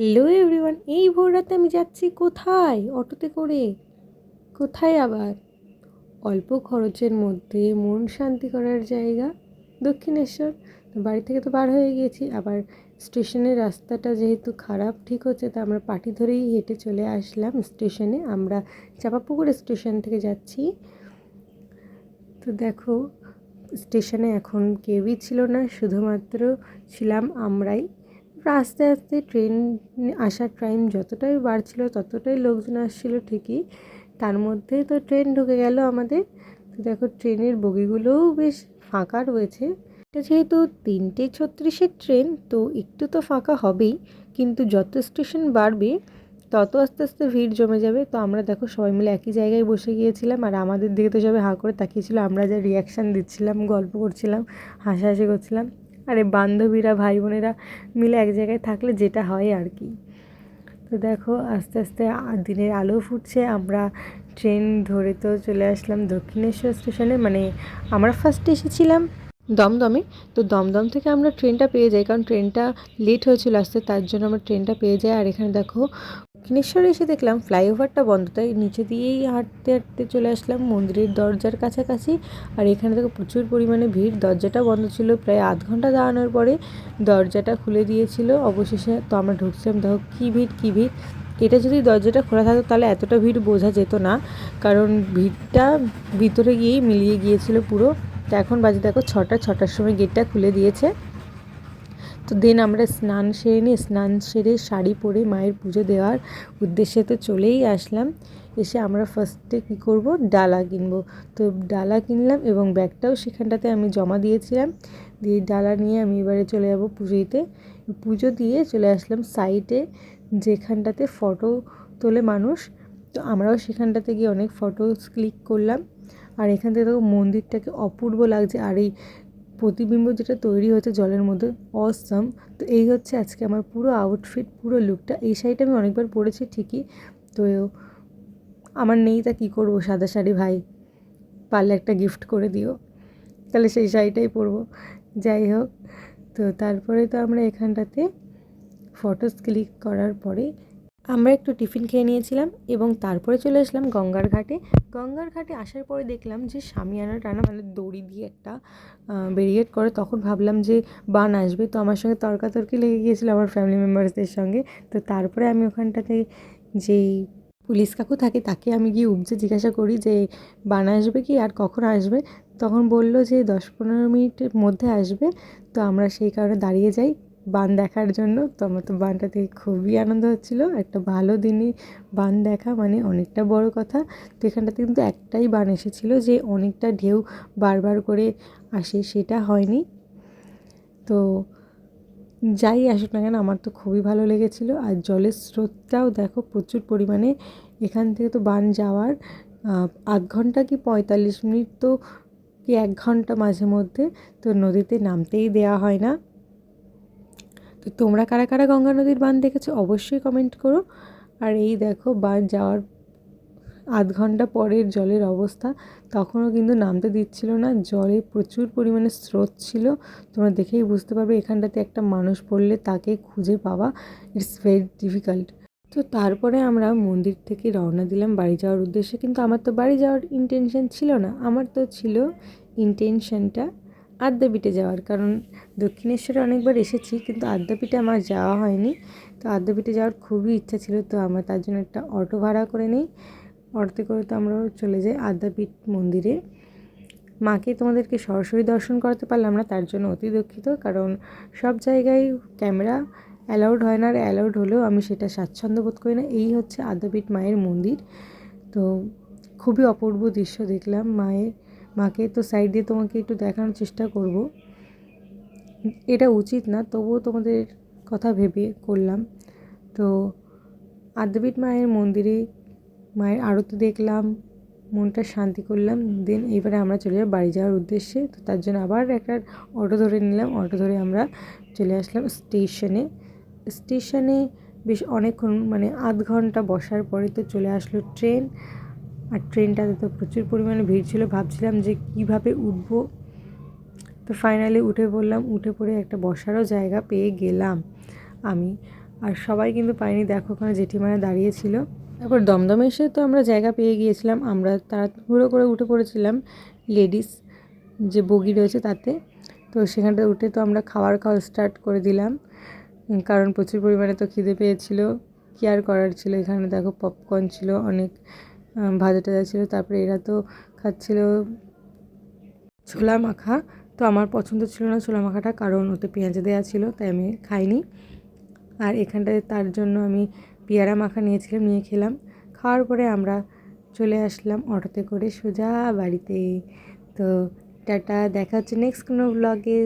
Hello everyone, এই ভোর রাতে আমি যাচ্ছি কোথায়? অটোতে করে। কোথায় আবার? অল্প খরচের মধ্যে মন শান্তি করার জায়গা দক্ষিণেশ্বর। তো বাড়ি থেকে তো বার হয়ে গিয়েছি, আবার স্টেশনের রাস্তাটা যেহেতু খারাপ ঠিক হচ্ছে, তা আমরা পাটি ধরেই হেঁটে চলে আসলাম স্টেশনে। আমরা চাঁপাপুকুর স্টেশন থেকে যাচ্ছি। তো দেখো, স্টেশনে এখন কেউই ছিল না, শুধুমাত্র ছিলাম আমরাই। আস্তে আস্তে ট্রেন আসার টাইম যতটাই বাড়ছিল ততটাই লোকজন আসছিল ঠিকই, তার মধ্যে তো ট্রেন ঢুকে গেল আমাদের। তো দেখো, ট্রেনের বগিগুলোও বেশ ফাঁকা রয়েছে। এটা যেহেতু 3:36-এর ট্রেন, তো একটু তো ফাঁকা হবেই, কিন্তু যত স্টেশন বাড়বে তত আস্তে আস্তে ভিড় জমে যাবে। তো আমরা দেখো সবাই মিলে একই জায়গায় বসে গিয়েছিলাম, আর আমাদের দিকে তো সবাই হাঁ করে তাকিয়েছিল। আমরা যা রিয়াকশান দিচ্ছিলাম, গল্প করছিলাম, হাসাহাসি করছিলাম। আরে বান্ধবীরা, ভাই বোনেরা মিলে এক জায়গায় থাকলে যেটা হয় আর কি। তো দেখো, আস্তে আস্তে দিনের আলো ফুটছে। আমরা ট্রেন ধরে তো চলে আসলাম দক্ষিণেশ্বর স্টেশনে। মানে আমরা ফার্স্টে এসেছিলাম দমদমে। তো দমদম থেকে আমরা ট্রেনটা পেয়ে যাই, কারণ ট্রেনটা লেট হয়েছিল আসতে, তার জন্য আমরা ট্রেনটা পেয়ে যাই। আর এখানে দেখো, দক্ষিণেশ্বরে এসে দেখলাম ফ্লাইওভারটা বন্ধ, তাই নিচে দিয়েই হাঁটতে হাঁটতে চলে আসলাম মন্দিরের দরজার কাছাকাছি। আর এখানে দেখো প্রচুর পরিমাণে ভিড়। দরজাটা বন্ধ ছিল, প্রায় আধ ঘন্টা দাঁড়ানোর পরে দরজাটা খুলে দিয়েছিল অবশেষে। তো আমরা ঢুকছিলাম, দেখো কী ভিড় কী ভিড়। এটা যদি দরজাটা খোলা থাকতো তাহলে এতটা ভিড় বোঝা যেত না, কারণ ভিড়টা ভিতরে গিয়েই মিলিয়ে গিয়েছিল পুরো। তো এখন বাজে দেখো 6টার সময় গেটটা খুলে দিয়েছে। তো দেন আমরা স্নান সেরে শাড়ি পরে মায়ের পুজো দেওয়ার উদ্দেশ্যে তো চলেই আসলাম। এসে আমরা ফার্স্টে কী করব, ডালা কিনবো। তো ডালা কিনলাম এবং ব্যাগটাও সেখানটাতে আমি জমা দিয়েছিলাম। দিয়ে ডালা নিয়ে আমি এবারে চলে যাব পুজো দিতে। পুজো দিয়ে চলে আসলাম সাইডে, যেখানটাতে ফটো তোলে মানুষ। তো আমরাও সেখানটাতে গিয়ে অনেক ফটো ক্লিক করলাম। আর এখান থেকে দেখো মন্দিরটাকে অপূর্ব লাগছে। আর এই প্রতিবিম্ব যেটা তৈরি হয়েছে জলের মধ্যে, অসাম। তো এই হচ্ছে আজকে আমার পুরো আউটফিট, পুরো লুকটা। এই শাড়িটা আমি অনেকবার পরেছি ঠিকই, তো আমার নেই, তা কী করবো, সাদা শাড়ি ভাই, পারলে একটা গিফট করে দিও, তাহলে সেই শাড়িটাই পরবো। যাই হোক, তো তারপরে তো আমরা এখানটাতে ফটোস ক্লিক করার পরে আমরা একটু টিফিন খেয়ে নিয়েছিলাম এবং তারপরে চলে আসলাম গঙ্গার ঘাটে। গঙ্গার ঘাটে আসার পরে দেখলাম যে শামিয়ানা টানা, মানে দড়ি দিয়ে একটা ব্যারিকেড করে। তখন ভাবলাম যে বান আসবে, তো আমার সঙ্গে তর্কাতর্কি লেগে গিয়েছিলো আমার ফ্যামিলি মেম্বার্সদের সঙ্গে। তো তারপরে আমি ওখানটাতে যেই পুলিশ কাকু থাকে তাকে আমি গিয়ে উপজে জিজ্ঞাসা করি যে বান আসবে কি আর কখন আসবে। তখন বলল যে 10-15 মিনিটের মধ্যে আসবে। তো আমরা সেই কারণে দাঁড়িয়ে যাই বান দেখার জন্য। তো আমার তো বানটা দেখে খুবই আনন্দ হচ্ছিলো। একটা ভালো দিনে বান দেখা মানে অনেকটা বড় কথা। তো এখানটাতে কিন্তু একটাই বান এসেছিলো, যে অনেকটা ঢেউ বারবার করে আসে সেটা হয়নি। তো যাই আসুক না কেন, আমার তো খুবই ভালো লেগেছিলো। আর জলের স্রোতটাও দেখো প্রচুর পরিমাণে। এখান থেকে তো বান যাওয়ার আধ ঘন্টা কি 45 মিনিট, তো কি 1 ঘন্টা মাঝে মধ্যে তো নদীতে নামতেই দেওয়া হয় না। তো তোমরা কারা কারা গঙ্গা নদীর বান দেখেছো অবশ্যই কমেন্ট করো। আর এই দেখো বান যাওয়ার আধ ঘন্টা পরের জলের অবস্থা, তখনও কিন্তু নামতে দিচ্ছিল না। জলে প্রচুর পরিমাণে স্রোত ছিল, তোমরা দেখেই বুঝতে পারবে। এখানটাতে একটা মানুষ পড়লে তাকে খুঁজে পাওয়া ইটস ভেরি ডিফিকাল্ট। তো তারপরে আমরা মন্দির থেকে রওনা দিলাম বাড়ি যাওয়ার উদ্দেশ্যে। কিন্তু আমার তো বাড়ি যাওয়ার ইন্টেনশন ছিল না, আমার তো ছিল ইন্টেনশনটা আদ্যাপীঠে যাওয়ার। কারণ দক্ষিণেশ্বরে অনেকবার এসেছি, কিন্তু আদ্যাপীঠে আমার যাওয়া হয়নি। তো আদ্যাপীঠে যাওয়ার খুবই ইচ্ছা ছিল। তো আমরা তার জন্য একটা অটো ভাড়া করে নিই। অটোতে করে তো আমরা চলে যাই আদ্যাপীঠ মন্দিরে। মাকে তোমাদেরকে সরাসরি দর্শন করাতে পারলাম না, তার জন্য অতি দুঃখিত। কারণ সব জায়গায় ক্যামেরা অ্যালাউড হয় না, আর অ্যালাউড হলেও আমি সেটা স্বাচ্ছন্দ্য বোধ করি না। এই হচ্ছে আদ্যাপীঠ মায়ের মন্দির। তো খুবই অপূর্ব দৃশ্য দেখলাম মাকে। তো সাইড দিয়ে তোমাকে একটু দেখানোর চেষ্টা করব। এটা উচিত না, তবুও তোমাদের কথা ভেবে করলাম। তো আদ্যাপীঠ মায়ের মন্দিরে মায়ের আরতি দেখলাম, মনটা শান্তি করলাম। দেন এবারে আমরা চলে যাব বাড়ি যাওয়ার উদ্দেশ্যে। তো তার জন্য আবার একটা অটো ধরে নিলাম। অটো ধরে আমরা চলে আসলাম স্টেশনে বেশ অনেকক্ষণ, মানে আধ ঘন্টা বসার পরে তো চলে আসলো ট্রেন। আর ট্রেনটাতে তো প্রচুর পরিমাণে ভিড় ছিল, ভাবছিলাম যে কীভাবে উঠবো। তো ফাইনালি উঠে পড়লাম। উঠে পড়ে একটা বসারও জায়গা পেয়ে গেলাম আমি। আর সবাই কিন্তু পাইনি, দেখো ওখানে জেঠিমারা দাঁড়িয়েছিল। তারপর দমদমে এসে তো আমরা জায়গা পেয়ে গিয়েছিলাম, আমরা তাড়াহুড়ো করে উঠে পড়েছিলাম লেডিস যে বগি রয়েছে তাতে। তো সেখানটা উঠে তো আমরা খাওয়া স্টার্ট করে দিলাম, কারণ প্রচুর পরিমাণে তো খিদে পেয়েছিল, কি আর করার ছিল। এখানে দেখো পপকর্ন ছিল, অনেক ভাজা টাজা ছিল। তারপরে এরা তো খাচ্ছিল ছোলা মাখা, তো আমার পছন্দ ছিল না ছোলা মাখাটা, কারণ ওতে পেঁয়াজ দেওয়া ছিল, তাই আমি খাইনি। আর এখানটায় তার জন্য আমি পেয়ারা মাখা নিয়েছিলাম, নিয়ে খেলাম। খাওয়ার পরে আমরা চলে আসলাম অটোতে করে সোজা বাড়িতে। তো টাটা, দেখা হচ্ছে নেক্সট কোনো ব্লগে।